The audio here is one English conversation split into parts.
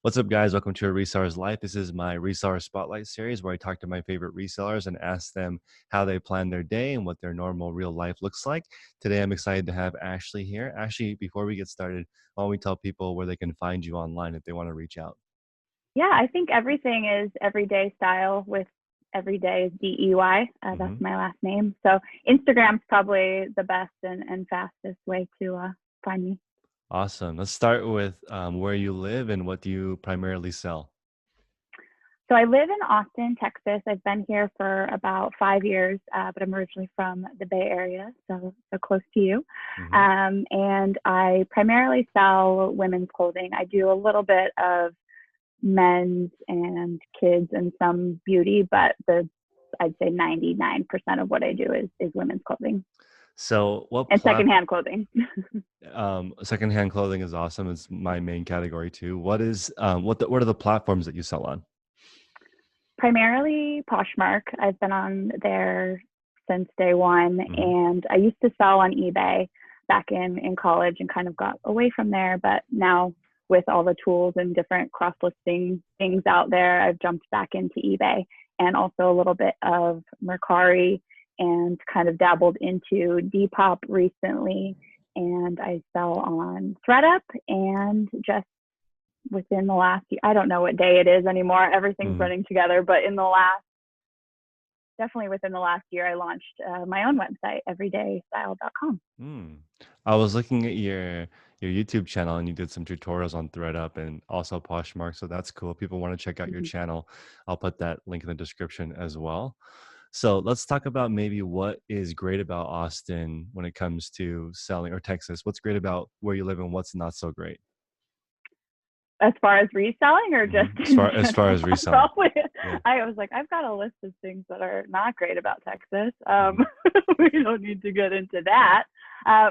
What's up, guys? Welcome to A Reseller's Life. This is my Reseller Spotlight series where I talk to my favorite resellers and ask them how they plan their day and what their normal real life looks like. Today, I'm excited to have Ashley here. Ashley, before we get started, why don't we tell people where they can find you online if they want to reach out? Yeah, I think everything is everyday style with everyday is DEY. That's hmm my last name. So Instagram's probably the best and fastest way to find me. Awesome. Let's start with where you live and what do you primarily sell? So I live in Austin, Texas. I've been here for about 5 years, but I'm originally from the Bay Area, so close to you. hmm And I primarily sell women's clothing. I do a little bit of men's and kids and some beauty, but I'd say 99% of what I do is women's clothing So, what and plat secondhand clothing. secondhand clothing is awesome. It's my main category too. What are the platforms that you sell on? Primarily Poshmark. I've been on there since day one, hmm and I used to sell on eBay back in college and kind of got away from there. But now with all the tools and different cross listing things out there, I've jumped back into eBay and also a little bit of Mercari and kind of dabbled into Depop recently. And I sell on ThreadUp and just within the last year, I don't know what day it is anymore. Everything's hmm running together, but definitely within the last year, I launched my own website, everydaystyle.com. Hmm. I was looking at your YouTube channel and you did some tutorials on ThreadUp and also Poshmark, so that's cool. People want to check out your Mm-hmm. channel. I'll put that link in the description as well. So let's talk about maybe what is great about Austin when it comes to selling, or Texas. What's great about where you live and what's not so great? As far as reselling or just As in far general? as reselling. Probably. Yeah. I was like, I've got a list of things that are not great about Texas. hmm We don't need to get into that.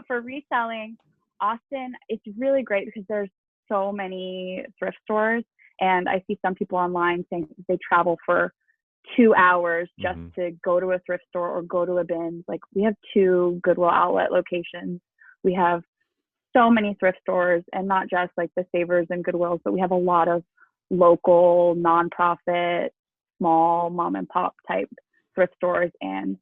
For reselling, Austin, it's really great because there's so many thrift stores. And I see some people online saying they travel for 2 hours just hmm to go to a thrift store or go to a bin. Like we have two Goodwill outlet locations. We have so many thrift stores, and not just like the Savers and Goodwills, but we have a lot of local nonprofit, small mom and pop type thrift stores. And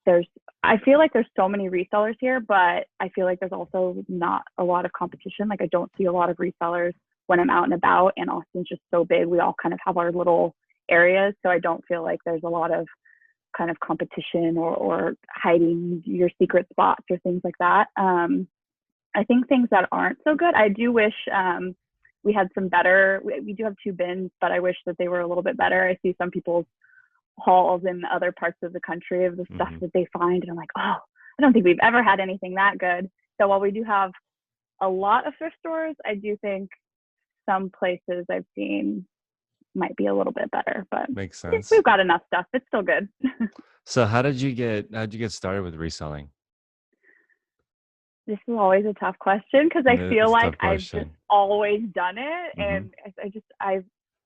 there's, I feel like there's so many resellers here, but I feel like there's also not a lot of competition. Like I don't see a lot of resellers when I'm out and about, and Austin's just so big. We all kind of have our little areas. So I don't feel like there's a lot of kind of competition or hiding your secret spots or things like that. I think things that aren't so good, I do wish we had some better. We do have two bins, but I wish that they were a little bit better. I see some people's hauls in other parts of the country of the stuff hmm that they find, and I'm like, oh, I don't think we've ever had anything that good. So while we do have a lot of thrift stores, I do think some places I've seen might be a little bit better, but Makes sense. we've got enough stuff. It's still good. So how did you get started with reselling? This is always a tough question because I feel It's a like tough I've just question. always done it, hmm and I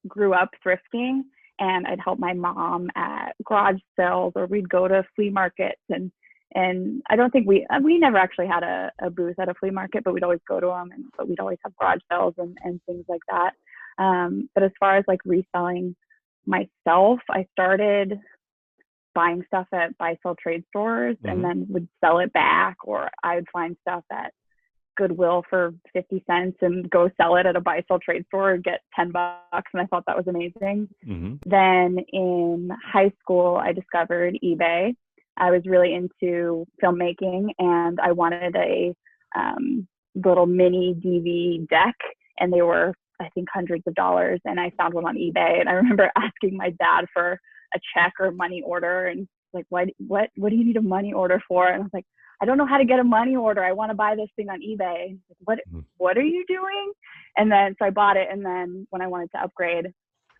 grew up thrifting, and I'd help my mom at garage sales, or we'd go to flea markets, and I don't think we never actually had a booth at a flea market, but we'd always go to them, but we'd always have garage sales and things like that. But as far as like reselling myself, I started buying stuff at buy sell trade stores and hmm then would sell it back, or I would find stuff at Goodwill for 50 cents and go sell it at a buy sell trade store and get $10. And I thought that was amazing. hmm Then in high school, I discovered eBay. I was really into filmmaking, and I wanted a little mini DV deck, and they were, I think, hundreds of dollars. And I found one on eBay, and I remember asking my dad for a check or money order, and like, what do you need a money order for? And I was like, I don't know how to get a money order. I want to buy this thing on eBay. What are you doing? And then so I bought it, and then when I wanted to upgrade,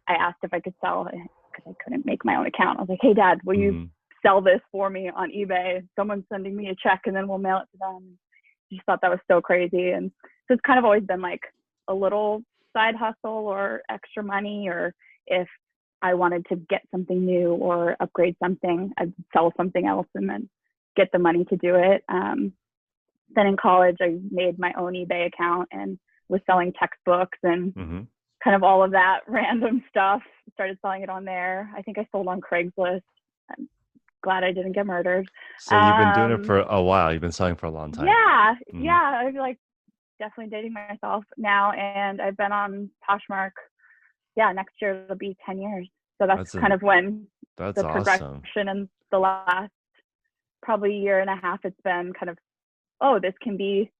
I asked if I could sell it because I couldn't make my own account. I was like, hey dad, will you hmm sell this for me on eBay? Someone's sending me a check and then we'll mail it to them. I just thought that was so crazy. And so it's kind of always been like a little side hustle or extra money, or if I wanted to get something new or upgrade something, I'd sell something else and then get the money to do it. Then in college, I made my own eBay account and was selling textbooks and hmm kind of all of that random stuff, started selling it on there. I think I sold on Craigslist. I'm glad I didn't get murdered. So you've been doing it Um, for a while. You've been selling for a long time. yeah, Hmm. yeah. I feel like definitely dating myself now, and I've been on Poshmark. Yeah, next year it'll be 10 years. So that's That's kind an of when that's the awesome. progression in the last probably year and a half, it's been kind of, oh, this can be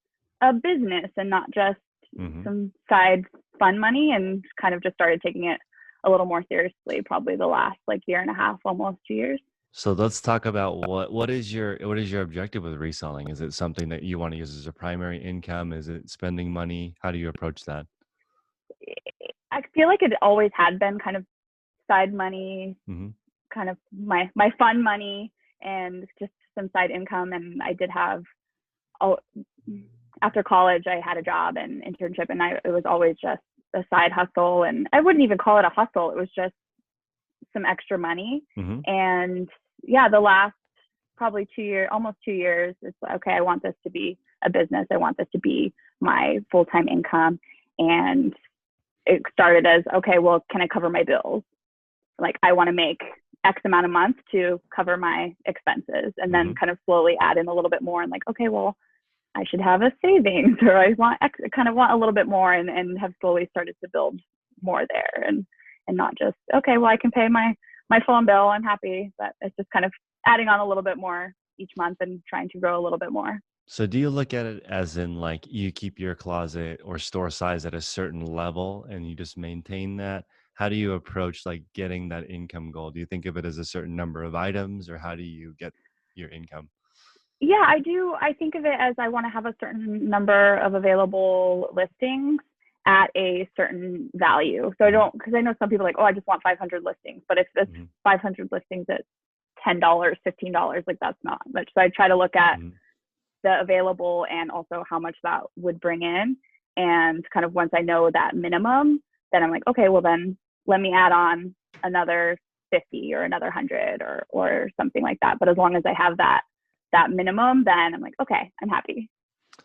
a business and not just Hmm. some side fun money, and kind of just started taking it a little more seriously probably the last like year and a half, almost 2 years. So let's talk about what is your objective with reselling? Is it something that you want to use as a primary income? Is it spending money? How do you approach that? I feel like it always had been kind of side money, Hmm. kind of my fun money, and just some side income. And I did have, oh, after college I had a job and internship, and it was always just a side hustle, and I wouldn't even call it a hustle. It was just some extra money. Hmm. And yeah, the last probably 2 years, almost 2 years, it's like, okay, I want this to be a business. I want this to be my full-time income. And it started as, okay, well, can I cover my bills? Like, I want to make X amount a month to cover my expenses, and then Hmm. kind of slowly add in a little bit more, and like, okay, well, I should have a savings, or I want kind of want a little bit more, and have slowly started to build more there, and not just, okay, well, I can pay my phone bill, I'm happy. But it's just kind of adding on a little bit more each month and trying to grow a little bit more. So do you look at it as in like you keep your closet or store size at a certain level and you just maintain that? How do you approach like getting that income goal? Do you think of it as a certain number of items or how do you get your income? Yeah, I do. I think of it as I want to have a certain number of available listings at a certain value. So I Hmm. don't, because I know some people are like, oh, I just want 500 listings. But if it's Hmm. 500 listings at $10, $15, like that's not much. So I try to look at Hmm. the available and also how much that would bring in. And kind of once I know that minimum, then I'm like, okay, well then let me add on another 50 or another 100 or something like that. But as long as I have that minimum, then I'm like, okay, I'm happy.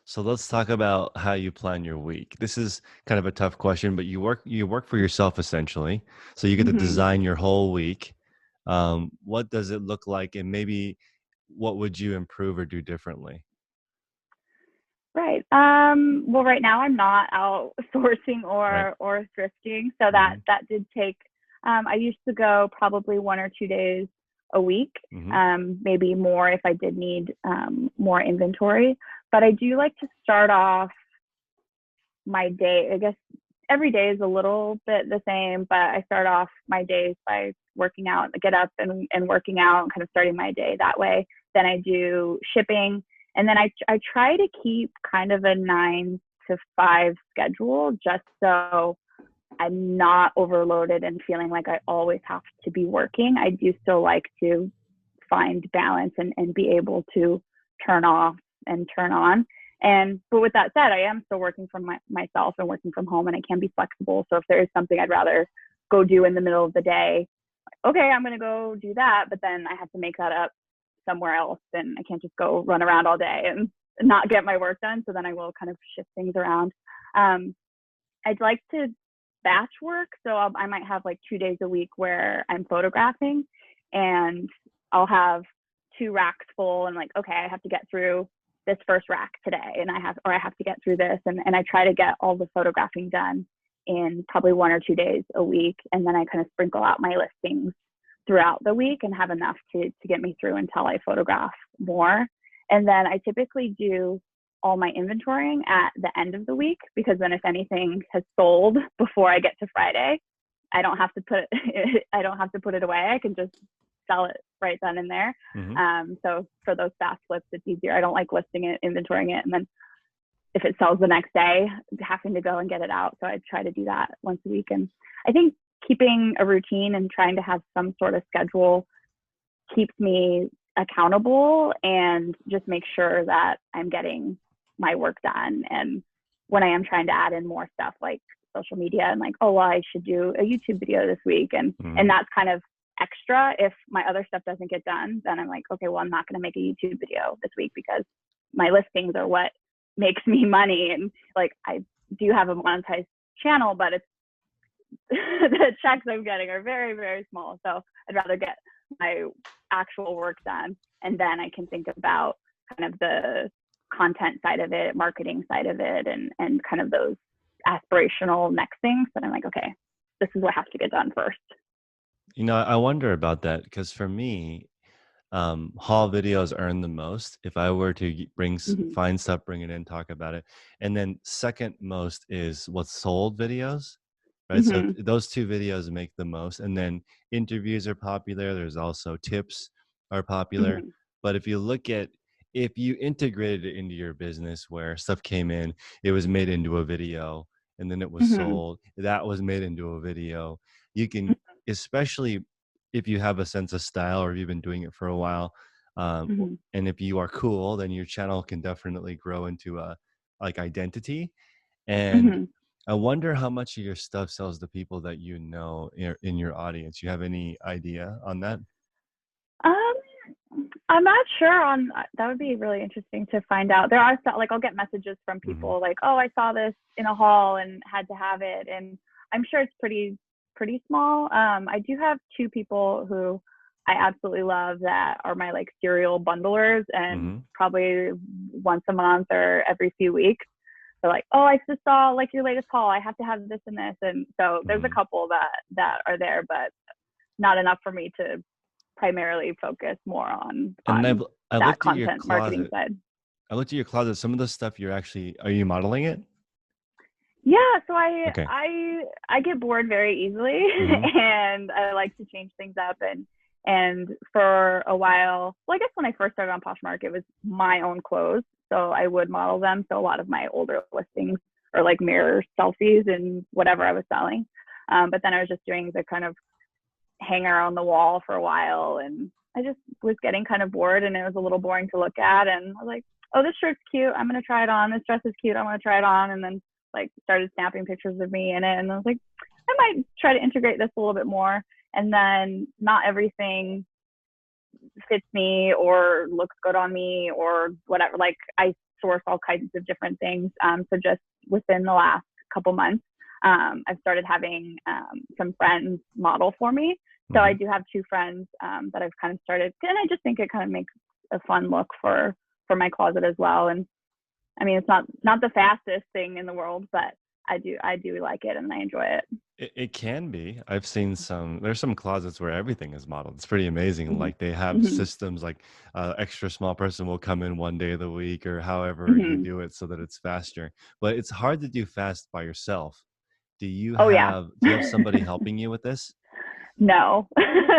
So let's talk about how you plan your week. This is kind of a tough question, but you work for yourself essentially. So you get to Mm-hmm. design your whole week. What does it look like, and maybe what would you improve or do differently? Right. Well, right now I'm not out sourcing Right. or thrifting, so that Hmm. that did take. I used to go probably 1 or 2 days a week, Hmm. maybe more if I did need more inventory. But I do like to start off my day. I guess every day is a little bit the same, but I start off my days by working out, get up and working out, and kind of starting my day that way. Then I do shipping, and then I try to keep kind of a 9 to 5 schedule, just so I'm not overloaded and feeling like I always have to be working. I do still like to find balance and be able to turn off and turn on. And but with that said, I am still working from myself and working from home, and I can be flexible. So if there is something I'd rather go do in the middle of the day, okay, I'm going to go do that. But then I have to make that up somewhere else, and I can't just go run around all day and not get my work done. So then I will kind of shift things around. Um, I'd like to batch work. So I might have like 2 days a week where I'm photographing, and I'll have 2 racks full, and like, okay, I have to get through this first rack today, and I have to get through this. And I try to get all the photographing done in probably 1 or 2 days a week. And then I kind of sprinkle out my listings throughout the week and have enough to get me through until I photograph more. And then I typically do all my inventorying at the end of the week, because then if anything has sold before I get to Friday, I don't have to put it, I don't have to put it away. I can just sell it right then and there. Hmm. So for those fast flips, it's easier. I don't like listing it, inventorying it, and then if it sells the next day, having to go and get it out. So I try to do that once a week. And I think keeping a routine and trying to have some sort of schedule keeps me accountable and just make sure that I'm getting my work done. And when I am trying to add in more stuff like social media and like, oh, well, I should do a YouTube video this week. And Hmm. that's kind of extra. If my other stuff doesn't get done, then I'm like, okay, well, I'm not going to make a YouTube video this week because my listings are what makes me money. And like, I do have a monetized channel, but it's the checks I'm getting are very, very small. So I'd rather get my actual work done, and then I can think about kind of the content side of it, marketing side of it, and kind of those aspirational next things. But I'm like, okay, this is what has to get done first. I wonder about that because for me, haul videos earn the most. If I were to Mm-hmm. find stuff, bring it in, talk about it, and then second most is what's sold videos, right? So Mm-hmm. those two videos make the most, and then interviews are popular. There's also tips are popular. Mm-hmm. But if you integrated it into your business where stuff came in, it was made into a video, and then it was Mm-hmm. sold, that was made into a video. You can, especially if you have a sense of style or if you've been doing it for a while, Mm-hmm. and if you are cool, then your channel can definitely grow into a like identity. And Mm-hmm. I wonder how much of your stuff sells to people that in your audience. You have any idea on that? Um, I'm not sure on that. Would be really interesting to find out. There are like I'll get messages from Hmm. people like, "Oh, I saw this in a haul and had to have it," and I'm sure it's pretty small. I do have two people who I absolutely love that are my like serial bundlers, and Hmm. probably once a month or every few weeks. They're like, "Oh, I just saw like your latest haul. I have to have this and this," and so there's a Hmm. couple that are there, but not enough for me to primarily focus more And on I that looked at your content marketing closet. side. I looked at your closet. Some of the stuff are you modeling it? Yeah, so I Okay. I I get bored very easily Hmm. and I like to change things up and for a while, well I guess when I first started on Poshmark it was my own clothes. So I would model them. So a lot of my older listings are like mirror selfies and whatever I was selling. But then I was just doing the kind of hanger on the wall for a while and I just was getting kind of bored and it was a little boring to look at and I was like, oh, this shirt's cute. I'm gonna try it on. This dress is cute. I'm gonna try it on. And then like started snapping pictures of me in it and I was like, I might try to integrate this a little bit more. And then not everything fits me or looks good on me or whatever. Like I source all kinds of different things. So just within the last couple months, I've started having some friends model for me. So I Hmm. do have two friends that I've kind of started, and I just think it kind of makes a fun look for my closet as well. And I mean, it's not the fastest thing in the world, but I do like it and I enjoy it. It can be. There's some closets where everything is modeled. It's pretty amazing. Mm-hmm. Like they have Mm-hmm. systems like extra small person will come in one day of the week or however you Mm-hmm. do it so that it's faster. But it's hard to do fast by yourself. Oh yeah. Do you have somebody helping you with this? No.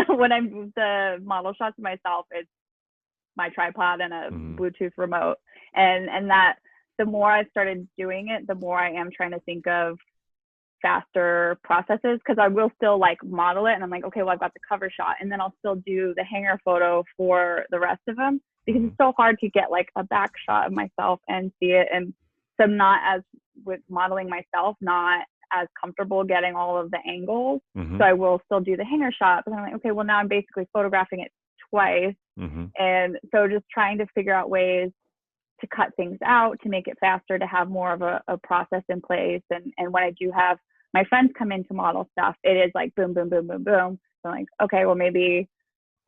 When I move the model shots myself, it's my tripod and a Hmm. Bluetooth remote. And that the more I've started doing it, the more I am trying to think of faster processes because I will still like model it and I'm like, okay, well, I've got the cover shot and then I'll still do the hanger photo for the rest of them because Hmm. it's so hard to get like a back shot of myself and see it. And so I'm not as with modeling myself, not as comfortable getting all of the angles. Hmm. So I will still do the hanger shot, but I'm like, okay, well, now I'm basically photographing it twice. Hmm. And so just trying to figure out ways to cut things out to make it faster to have more of a process in place and when I do have my friends come in to model stuff it is like boom boom boom boom boom so I'm like okay well maybe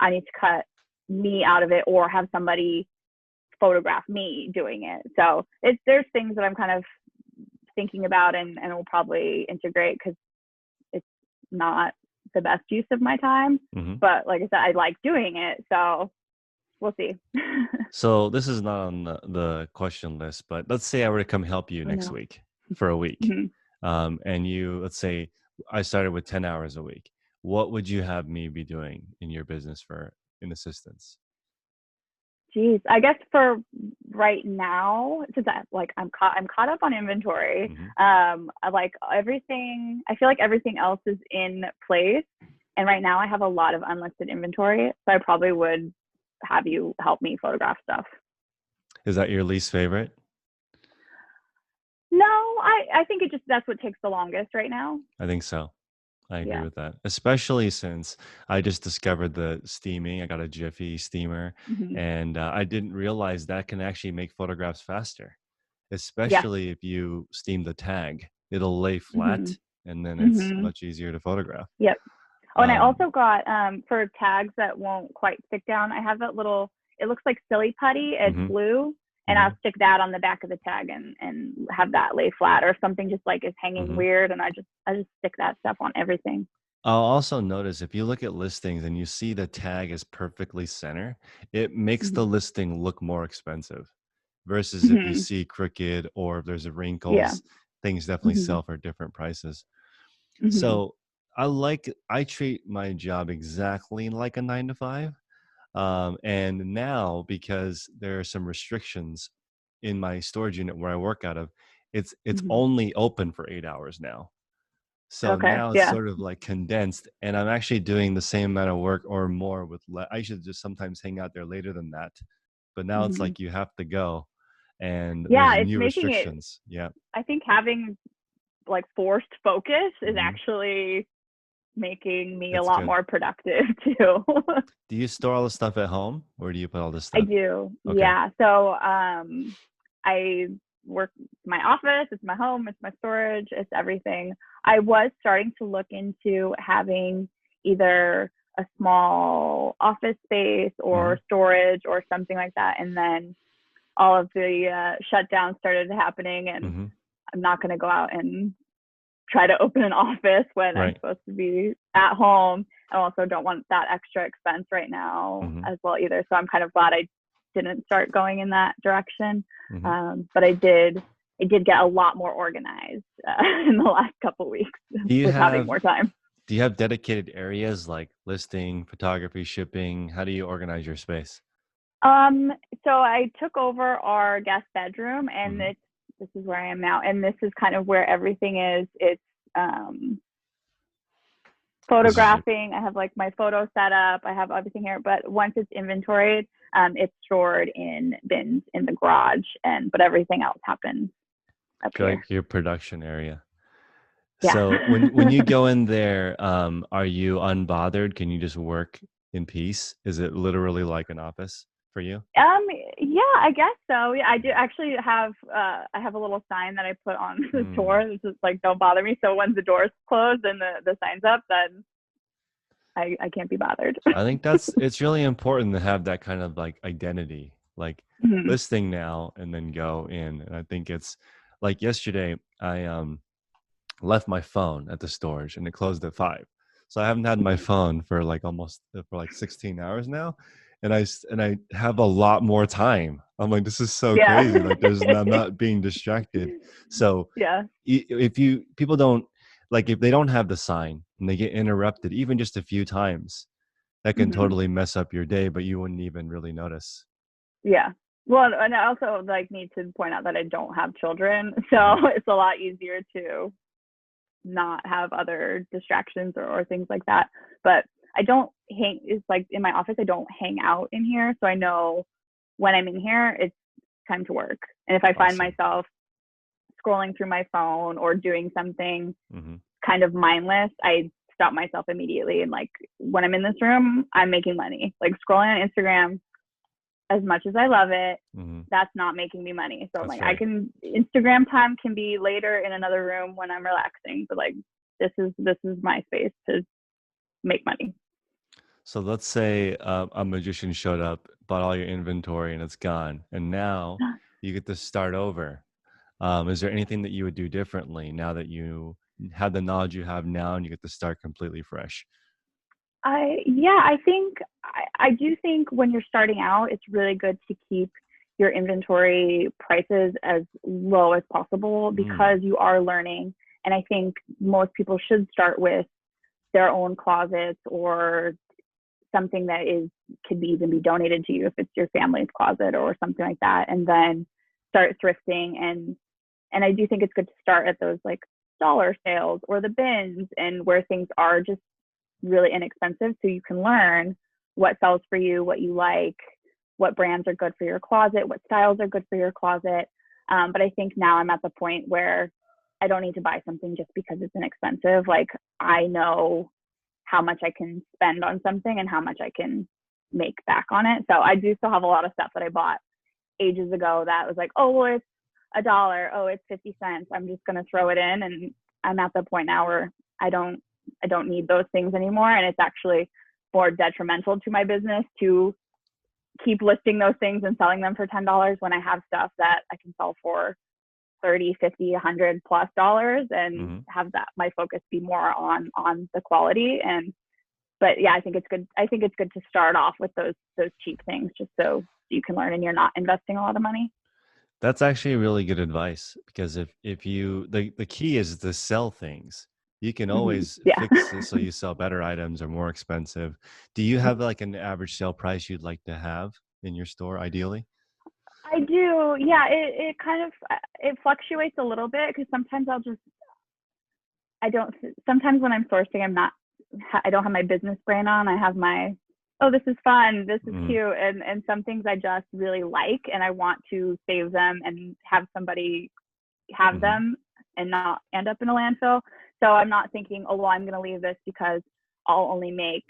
I need to cut me out of it or have somebody photograph me doing it so there's things that I'm kind of thinking about and will probably integrate because it's not the best use of my time Hmm. but like I said I like doing it so we'll see. So this is not on the question list, but let's say I were to come help you Oh next no. week for a week. Mm-hmm. And let's say I started with 10 hours a week. What would you have me be doing in your business in assistance? Geez, I guess for right now, since I'm caught up on inventory. Hmm. I like everything. I feel like everything else is in place, and right now I have a lot of unlisted inventory. So I probably would have you help me photograph stuff. Is that your least favorite? No, I think it just that's what takes the longest right now. I think so. I agree Yeah. with that, especially since I just discovered the steaming. I got a Jiffy steamer, Hmm. and I didn't realize that can actually make photographs faster, Yes. especially if you steam the tag. It'll lay Hmm. flat, and then it's Hmm. much easier to photograph. Yep. Oh, and I Um, also got for tags that won't quite stick down, I have that little, it looks like silly putty. It's mhm, blue. And mhm, I'll stick that on the back of the tag and have that lay flat, or if something just like is hanging mhm. weird, and I just stick that stuff on everything. I'll also notice if you look at listings and you see the tag is perfectly center, it makes the Hmm. listing look more expensive versus if you Hmm. see crooked or if there's Yeah. wrinkles, things definitely Hmm. sell for different prices. Hmm. So I treat my job exactly like a 9 to 5. And now because there are some restrictions in my storage unit where I work out of, it's Hmm. only open for 8 hours now. So Okay. now it's Yeah. sort of like condensed, and I'm actually doing the same amount of work or more with I should just sometimes hang out there later than that. But now it's Hmm. like you have to go, and Yeah. there's It's new making it, restrictions. Yeah. I think having like forced focus is Hmm. actually making me a That's lot good. more productive too. Do you store all the stuff at home, or do you put all this I stuff? do. Okay. Yeah. So I work, my office, it's my home, it's my storage, it's everything. I was starting to look into having either a small office space Hmm. or storage or something like that. And then all of the shutdowns started happening, and Hmm. I'm not going to go out and try to open an office when I'm Right. supposed to be at home. I also don't want that extra expense right now Hmm. as well either. So I'm kind of glad I didn't start going in that direction. Hmm. But I did get a lot more organized in the last couple of weeks Do you with having have more time. do you have dedicated areas like listing, photography, shipping? How do you organize your space? Um, so I took over our guest bedroom, and Hmm. this is where I am now, and this is kind of where everything is. It's um, This is your photographing. I have like my photo set up. I have everything here. But once it's inventoried, it's stored in bins in the garage, and but everything else happens up here. like your production area. Yeah. So when you go in there, are you unbothered? Can you just work in peace? Is it literally like an office for you? um. Yeah, I guess so. Yeah, I do actually have. I have a little sign that I put on the Mm. door. This is like, "Don't bother me." So when the door's closed and the sign's up, then I can't be bothered. I think it's really important to have that kind of like identity, like Mhm. listing now and then go in. And I think it's like yesterday, I left my phone at the storage and it closed at 5. So I haven't had my phone for like almost for like 16 hours now. And I have a lot more time. I'm like, this is so Yeah. crazy. Like I'm not being distracted. So Yeah. if you people don't like if they don't have the sign and they get interrupted even just a few times, that can Hmm. totally mess up your day, but you wouldn't even really notice. Yeah. Well, and I also like need to point out that I don't have children, so Hmm. it's a lot easier to not have other distractions or things like that. But I don't hang. It's like in my office, I don't hang out in here, so I know when I'm in here, it's time to work. And if I find Awesome. myself scrolling through my phone or doing something Hmm. kind of mindless, I stop myself immediately. And like when I'm in this room, I'm making money. Like scrolling on Instagram, as much as I love it, Hmm. that's not making me money. So I'm That's like, I right. can, Instagram time can be later in another room when I'm relaxing, but like this is my space to make money. So let's say a magician showed up, bought all your inventory, and it's gone, and now you get to start over. Is there anything that you would do differently now that you have the knowledge you have now, and you get to start completely fresh? I think I do think when you're starting out, it's really good to keep your inventory prices as low as possible Mm, because you are learning. And I think most people should start with their own closets or something that is could be even be donated to you if it's your family's closet or something like that, and then start thrifting. And I do think it's good to start at those like dollar sales or the bins and where things are just really inexpensive so you can learn what sells for you, what you like, what brands are good for your closet, what styles are good for your closet. But I think now I'm at the point where I don't need to buy something just because it's inexpensive. Like I know how much I can spend on something and how much I can make back on it. So I do still have a lot of stuff that I bought ages ago that was like, oh, well, it's $1. Oh, it's 50 cents. I'm just going to throw it in and I'm at the point now where I don't I don't need those things anymore, and it's actually more detrimental to my business to keep listing those things and selling them for $10 when I have stuff that I can sell for 30, 50, 100 plus dollars, and Hmm. have that my focus be more on the quality. And but yeah, I think it's good. I think it's good to start off with those cheap things just so you can learn and you're not investing a lot of money. That's actually really good advice because if you the key is to sell things. You can always Yeah. fix it so you sell better items or more expensive. Do you have like an average sale price you'd like to have in your store ideally? I do. Yeah, it kind of it fluctuates a little bit because sometimes I don't sometimes when I'm sourcing I don't have my business brain on. I have my, oh, this is fun, this is Mm-hmm. cute, and some things I just really like and I want to save them and have somebody have Mm-hmm. them and not end up in a landfill. So I'm not thinking, oh well, I'm going to leave this because I'll only make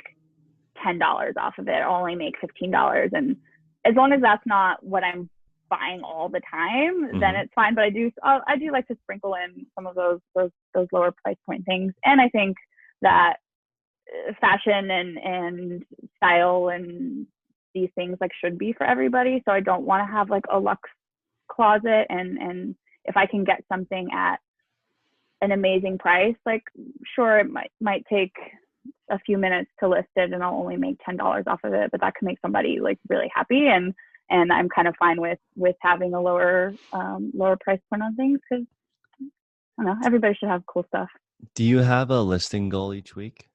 $10 off of it. I'll only make $15, and as long as that's not what I'm buying all the time, then Mm-hmm. it's fine. But I do like to sprinkle in some of those lower price point things, and I think that fashion and style and these things like should be for everybody. So I don't want to have like a luxe closet, and if I can get something at an amazing price, like sure it might take a few minutes to list it and I'll only make $10 off of it, but that can make somebody like really happy, and I'm kind of fine with having a lower price point on things because I don't know, everybody should have cool stuff. Do you have a listing goal each week?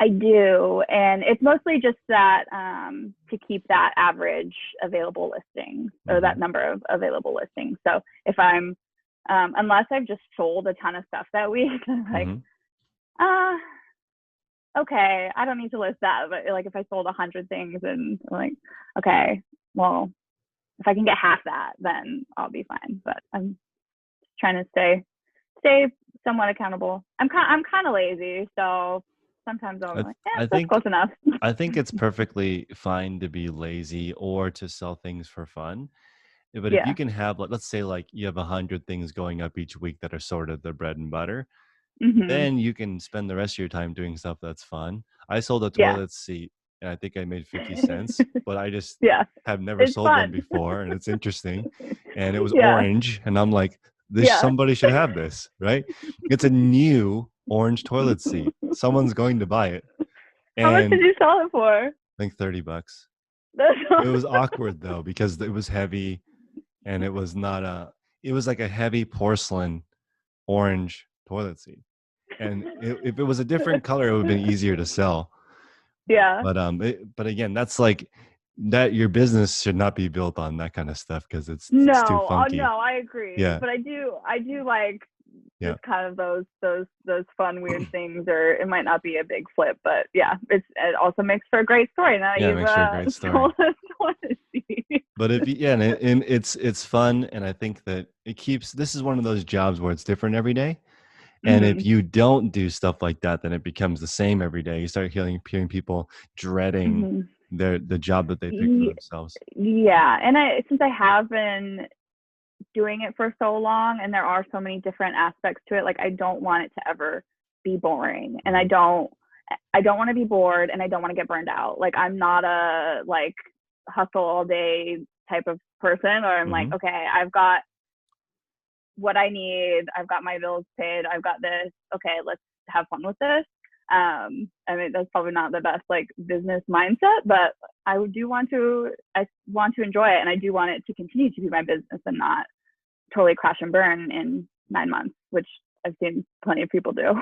I do, and it's mostly just that to keep that average available listing or Mm-hmm. that number of available listings. So if I'm unless I've just sold a ton of stuff that week, I'm like, Mm-hmm. uh, okay, I don't need to list that. But like if I sold 100 things and I'm like, okay, well, if I can get half that, then I'll be fine. But I'm trying to stay somewhat accountable. I'm kind of lazy, so sometimes I'm I, like, I that's think close enough. I think it's perfectly fine to be lazy or to sell things for fun. But if you Yeah. can have, like, let's say, like you have 100 things going up each week that are sort of the bread and butter, Mhm. then you can spend the rest of your time doing stuff that's fun. I sold a Yeah. toilet seat and I think I made 50 cents, but I just Yeah. have never It's sold one fun. before and it's interesting. And it was Yeah. orange. And I'm like, this Yeah. somebody should have this, right? It's a new orange toilet seat. Someone's going to buy it. How much did And you sell it for? I think $30. That's It was awesome. awkward though, because it was heavy and it was not it was like a heavy porcelain orange toilet seat. And if it was a different color, it would have been easier to sell. Yeah. But again, that's like that. Your business should not be built on that kind of stuff because it's too No, oh funky. no, I agree. Yeah, But I do like yeah. just kind of those fun weird things, or it might not be a big flip, but yeah, it also makes for a great story. Now Yeah, it you've makes for a great story. told us what to see. But if you, yeah, and it's fun, and I think that it keeps. This is one of those jobs where it's different every day. And if Mhm. you don't do stuff like that, then it becomes the same every day. You start hearing people dreading Mhm. the job that they pick for themselves. Yeah, and I since I have been doing it for so long and there are so many different aspects to it, like I don't want it to ever be boring, and Mhm. I don't want to be bored, and I don't want to get burned out. Like I'm not a like hustle all day type of person, or I'm like, Mhm. okay, I've got what I need, I've got my bills paid, I've got this, okay, let's have fun with this. I mean that's probably not the best like business mindset, but I want to enjoy it, and I do want it to continue to be my business and not totally crash and burn in 9 months, which I've seen plenty of people do.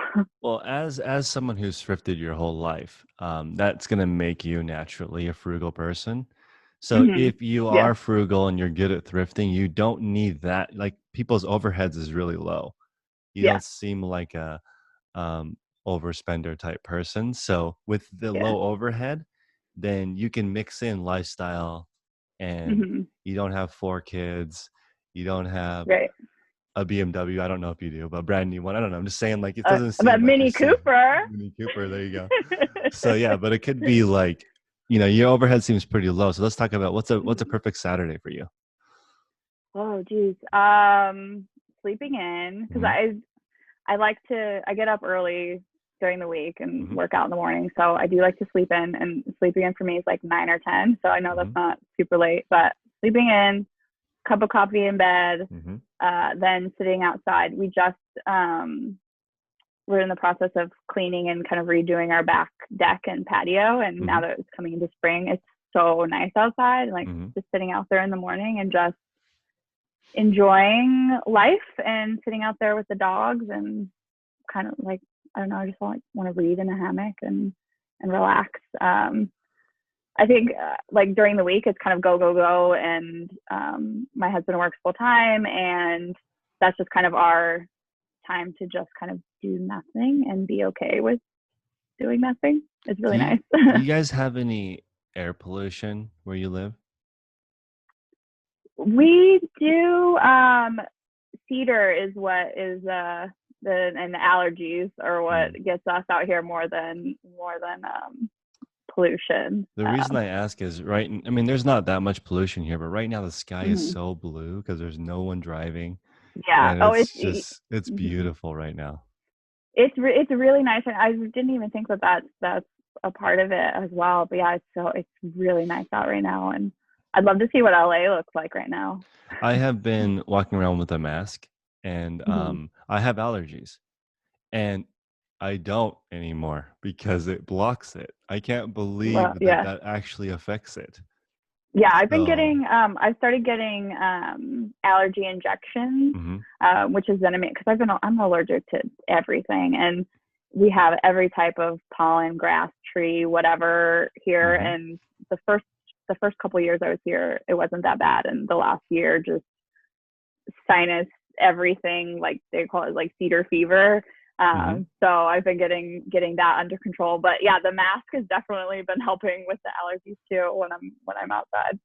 Well, as someone who's thrifted your whole life, that's gonna make you naturally a frugal person. So Hmm. if you Yeah. are frugal and you're good at thrifting, you don't need that. Like people's overheads is really low. You Yeah. don't seem like a um, overspender type person. So with the Yeah. low overhead, then you can mix in lifestyle, and Hmm. you don't have 4 kids. You don't have Right. a BMW. I don't know if you do, but a brand new one. I don't know. I'm just saying, like, it doesn't But seem like you're Mini so Cooper. Mini Cooper. There you go. So yeah, but it could be like, your overhead seems pretty low. So let's talk about what's a perfect Saturday for you. Oh, geez. Sleeping in because Hmm. I get up early during the week and Hmm. work out in the morning. So I do like to sleep in, and sleeping in for me is like 9 or 10. So I know that's Hmm. not super late, but sleeping in, cup of coffee in bed, Hmm. then sitting outside. We're in the process of cleaning and kind of redoing our back deck and patio. And now Hmm. that it's coming into spring, it's so nice outside. Like Hmm. just sitting out there in the morning and just enjoying life and sitting out there with the dogs and kind of like, I don't know, I just want to read in a hammock and relax. I think like during the week it's kind of go go go, and my husband works full time, and that's just kind of our time to just kind of do nothing and be okay with doing nothing. It's Do really you nice. do you guys have any air pollution where you live? We do cedar is what is and the allergies are what Mm. gets us out here more than pollution. The reason I ask is I mean, there's not that much pollution here, but right now the sky is Mhm. so blue because there's no one driving, Yeah. and Oh, it's mhm. beautiful right now. It's really nice, and I didn't even think that that's a part of it as well. But yeah, it's really nice out right now, and I'd love to see what LA looks like right now. I have been walking around with a mask, and Hmm. I have allergies, and I don't anymore because it blocks it. I can't Well, believe that yeah. that actually affects it. Yeah, I've been So, getting I started getting allergy injections, mhm, which is venom because I'm allergic to everything, and we have every type of pollen, grass, tree, whatever here. mhm, And the first the first couple of years I was here, it wasn't that bad, and the last year just sinus everything, like they call it like cedar fever. mhm. So I've been getting that under control. But yeah, the mask has definitely been helping with the allergies too when I'm outside.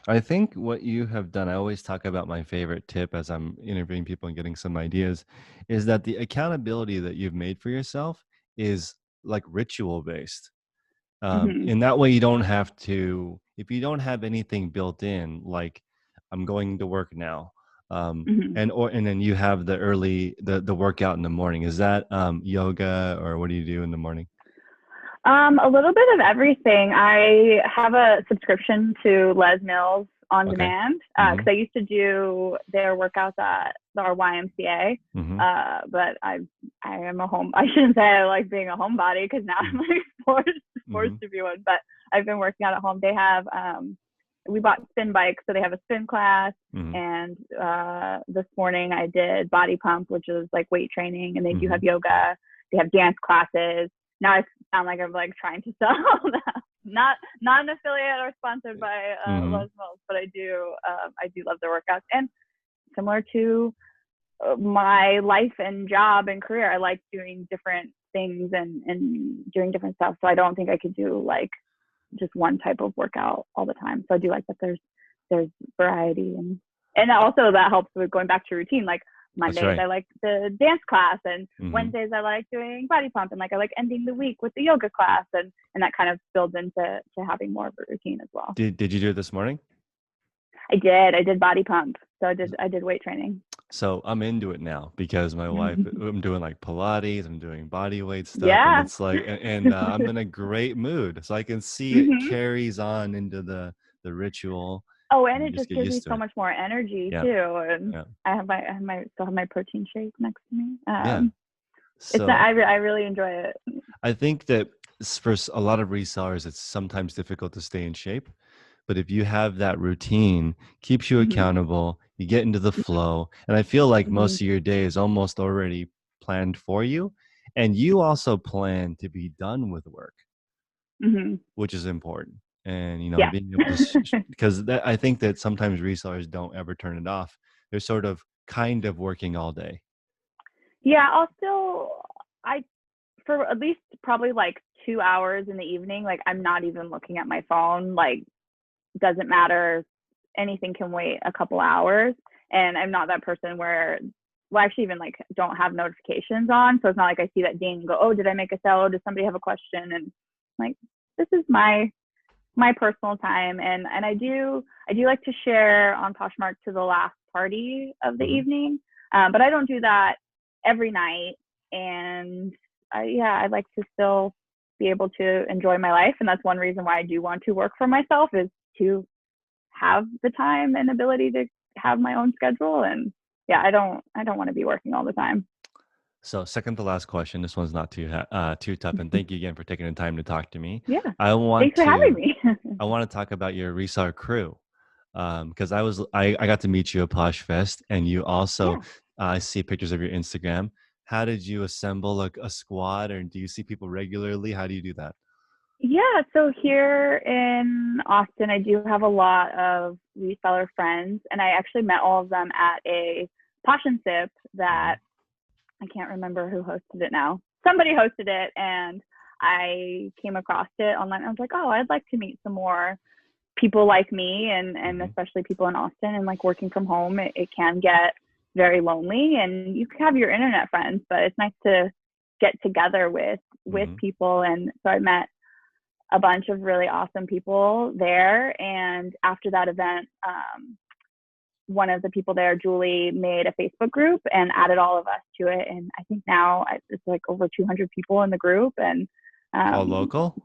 I think what you have done, I always talk about my favorite tip as I'm interviewing people and getting some ideas, is that the accountability that you've made for yourself is like ritual based. Hmm. In that way, you don't have to, if you don't have anything built in, like I'm going to work now, Hmm. and then you have the workout in the morning. Is that yoga, or what do you do in the morning? A little bit of everything. I have a subscription to Les Mills on Okay. demand because Mm-hmm. I used to do their workouts at our YMCA. Mm-hmm. But I am a home. I shouldn't say I like being a homebody because now I'm like forced Mm-hmm. to be one. But I've been working out at home. They have we bought spin bikes, so they have a spin class. Mm-hmm. And this morning I did body pump, which is like weight training, and they do Mm-hmm. have yoga. They have dance classes. Now I sound like I'm like trying to sell that. Not an affiliate or sponsored by Mm-hmm. Les Mills, but I do love their workouts. And similar to my life and job and career, I like doing different things and doing different stuff. So I don't think I could do like just one type of workout all the time. So I do like that there's variety, and also that helps with going back to routine. Like That's Mondays right. I like the dance class, and Mm-hmm. Wednesdays I like doing body pump, and like I like ending the week with the yoga class, and that kind of builds into to having more of a routine as well. Did you do it this morning? I did body pump, so I did weight training. So I'm into it now because my wife, I'm doing like Pilates, I'm doing body weight stuff, and Yeah. it's like, and I'm in a great mood. So I can see it Hmm. carries on into the ritual, Oh, and and you it just just get gives me used to so it. much more energy Yeah, too. And yeah, I still have my protein shake next to me. yeah. It's So I really enjoy it. I think that a lot of resellers, it's sometimes difficult to stay in shape. But if you have that routine, keeps you Hmm. accountable, you get into the flow. And I feel like Hmm. most of your day is almost already planned for you. And you also plan to be done with work, Hmm. which is important. And, you know, Yeah. being able to, because that, I think that sometimes resellers don't ever turn it off. They're sort of kind of working all day. Yeah, I for at least probably like 2 hours in the evening, like I'm not even looking at my phone. Like doesn't matter. Anything can wait a couple hours. And I'm not that person where, well, I actually even like don't have notifications on. So it's not like I see that ding and go, oh, did I make a sale? Does somebody have a question? And like, this is my personal time. And I do like to share on Poshmark to the last party of the Hmm. evening. But I don't do that every night. And yeah, I'd like to still be able to enjoy my life. And that's one reason why I do want to work for myself, is to have the time and ability to have my own schedule. And yeah, I don't want to be working all the time. So, second to last question. This one's not too tough, and thank you again for taking the time to talk to me. Yeah. I want Thanks for having to me. I want to talk about your reseller crew, because I got to meet you at Posh Fest, and you also Yeah. I see pictures of your Instagram. How did you assemble a squad, or do you see people regularly? How do you do that? Yeah, so here in Austin, I do have a lot of reseller friends, and I actually met all of them at a Posh and Sip Hmm. that I can't remember who hosted it now. Somebody hosted it, and I came across it online. I was like, oh, I'd like to meet some more people like me, and Hmm. especially people in Austin. And like working from home, it can get very lonely, and you can have your internet friends, but it's nice to get together with Hmm. people. And so I met a bunch of really awesome people there. And after that event, one of the people there, Julie, made a Facebook group and added all of us to it. And I think now it's like over 200 people in the group. And All um, local?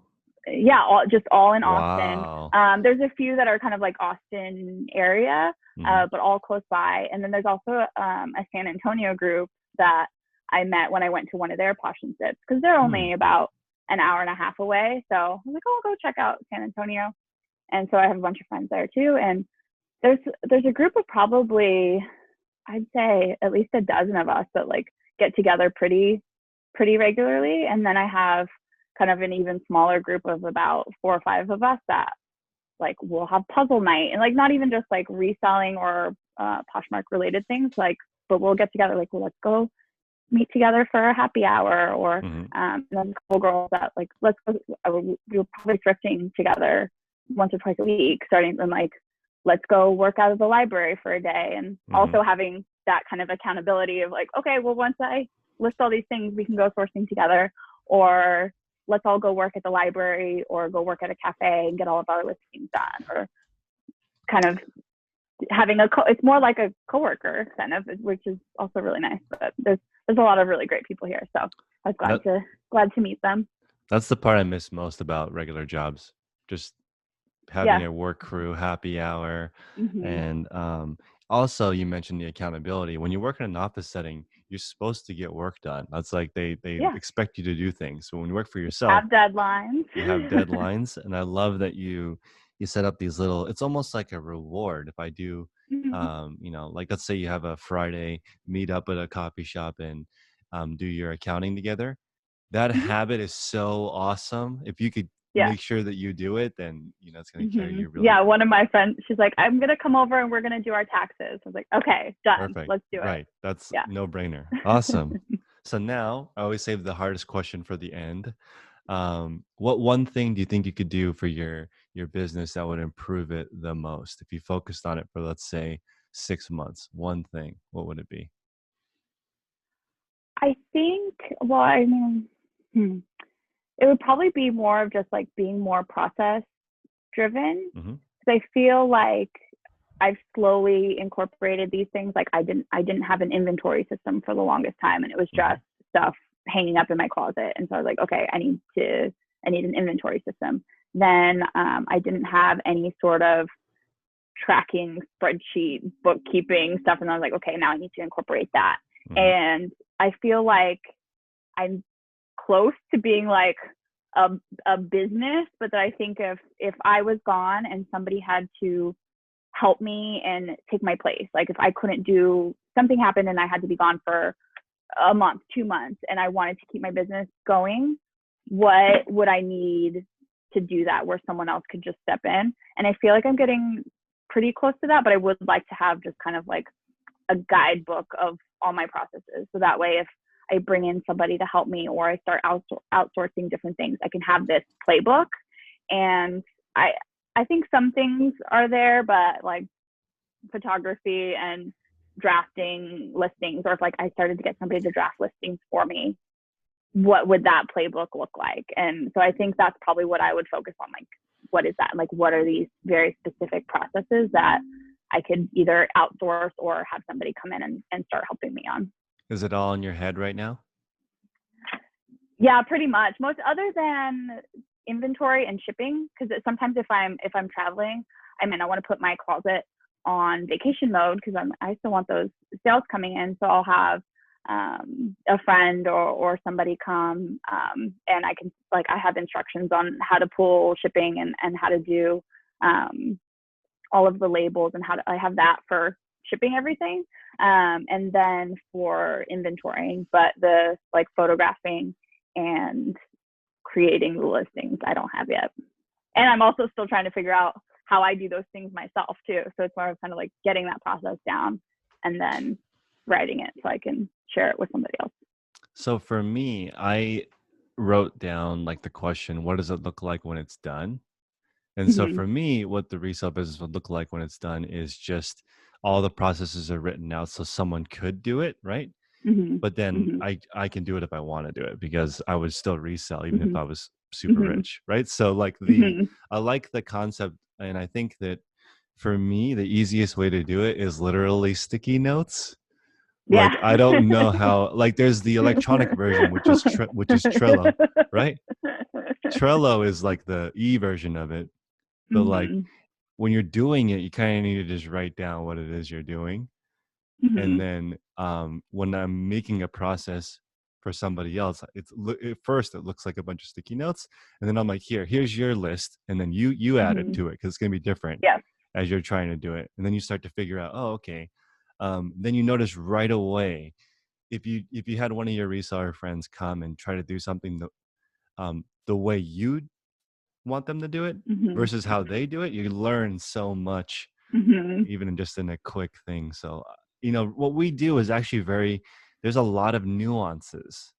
yeah, just all in Austin. Wow. There's a few that are kind of like Austin area, Hmm. but all close by. And then there's also a San Antonio group that I met when I went to one of their Posh and Sips, because they're Hmm. only about an hour and a half away. So I was like, oh, I'll go check out San Antonio. And so I have a bunch of friends there too. And there's a group of probably, I'd say at least a dozen of us that like get together pretty regularly. And then I have kind of an even smaller group of about 4 or 5 of us that like we'll have puzzle night, and like not even just like reselling or Poshmark related things, like, but we'll get together like, well, let's go meet together for a happy hour. Or Hmm. and then a couple girls that like, let's go, we're probably thrifting together once or twice a week, starting from like, let's go work out of the library for a day. And Hmm. also having that kind of accountability of like, okay, well, once I list all these things, we can go sourcing together. Or let's all go work at the library or go work at a cafe and get all of our listings done. Or kind of having it's more like a coworker kind of, which is also really nice. But there's a lot of really great people here, so I was That glad to meet them. that's the part I miss most about regular jobs. Just having Yeah. a work crew, happy hour, Hmm. and also you mentioned the accountability. When you work in an office setting, you're supposed to get work done. That's like they Yeah. expect you to do things. So when you work for yourself, Have deadlines. you have deadlines, and I love that you set up these little. It's almost like a reward if I do. Hmm. Like let's say you have a Friday meet up at a coffee shop and do your accounting together. That Hmm. habit is so awesome. If you could Yeah. make sure that you do it, then it's going to carry Hmm. you really Yeah, one of my friends, she's like, I'm gonna come over and we're gonna do our taxes. I was like, okay, done, perfect. let's do it. Right. That's Yeah. no brainer. Awesome. So now I always save the hardest question for the end. What one thing do you think you could do for your business that would improve it the most? If you focused on it for, let's say, 6 months, one thing, what would it be? I think, well, I mean, hmm, it would probably be more of just like being more process driven. Hmm. Because I feel like I've slowly incorporated these things. Like I didn't have an inventory system for the longest time, and it was Hmm. just stuff hanging up in my closet. And so I was like, okay, I need an inventory system. Then I didn't have any sort of tracking spreadsheet, bookkeeping stuff, and I was like, okay, now I need to incorporate that. Hmm. And I feel like I'm close to being like a, a business, but that I think if I was gone and somebody had to help me and take my place, like if I couldn't do something happened and I had to be gone for a month, 2 months, and I wanted to keep my business going, what would I need to do that where someone else could just step in? And I feel like I'm getting pretty close to that, but I would like to have just kind of like a guidebook of all my processes. So that way, if I bring in somebody to help me or I start outsourcing different things, I can have this playbook. And I, I think some things are there, but like photography and drafting listings, or if like I started to get somebody to draft listings for me, what would that playbook look like? And so I think that's probably what I would focus on. Like, what is that? Like, what are these very specific processes that I could either outsource or have somebody come in and start helping me on? Is it all in your head right now? Yeah, pretty much. Most other than inventory and shipping, because sometimes if I'm traveling, I mean I want to put my closet on vacation mode because I still want those sales coming in. So I'll have a friend or somebody come, and I can like I have instructions on how to pull shipping and how to do um, all of the labels and how to I have that for shipping everything, and then for inventorying, but the like photographing and creating the listings I don't have yet. And I'm also still trying to figure out how I do those things myself too. So it's more of kind of like getting that process down and then writing it so I can share it with somebody else. So for me, I wrote down like the question, what does it look like when it's done? And so Mhm. for me, what the resale business would look like when it's done is just all the processes are written out so someone could do it, right? Mhm. But then Mhm. I can do it if I want to do it because I would still resell even if Mhm. I was super Mhm. rich, right? So like Mhm. I like the concept, and I think that for me the easiest way to do it is literally sticky notes. Yeah. Like I don't know how, like there's the electronic version which is Trello, right? Trello is like the e version of it, but like Mhm. when you're doing it, you kind of need to just write down what it is you're doing. And Mhm. then when I'm making a process for somebody else, at first it looks like a bunch of sticky notes, and then I'm like, here's your list, and then you add it Mhm. to it because it's gonna be different Yes. as you're trying to do it, and then you start to figure out, oh, okay. Then you notice right away if you had one of your reseller friends come and try to do something the way you want them to do it Mhm. versus how they do it, you learn so much Mhm. even just in a quick thing. So, what we do is actually there's a lot of nuances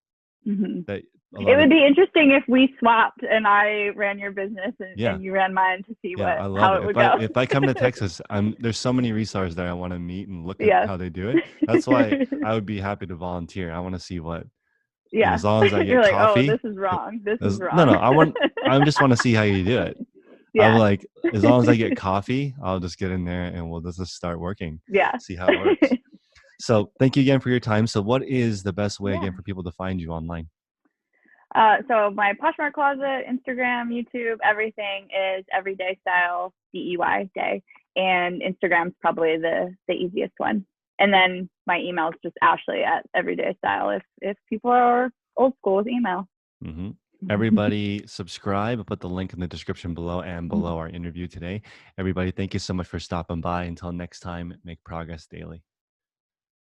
Mhm. that a It lot would of, be interesting if we swapped and I ran your business yeah, and you ran mine to see yeah, what I love how it. it would go. If I come to Texas, there's so many resellers that I want to meet and look at Yes. how they do it. That's why I would be happy to volunteer. I want to see and Yeah. as long as I You're get like, oh, this coffee, is wrong. This is no, wrong. no, I just want to see how you do it. I'm Yeah. like, as long as I get coffee, I'll just get in there and we'll just start working, Yeah. see how it works. So thank you again for your time. So what is the best way again Yeah. for people to find you online? So my Poshmark closet, Instagram, YouTube, everything is everyday style DEY day, and Instagram's probably the easiest one. And then my email is just Ashley at everyday style if people are old school with email. Hmm. Everybody subscribe. I'll put the link in the description below and below our interview today. Everybody, thank you so much for stopping by. Until next time, make progress daily.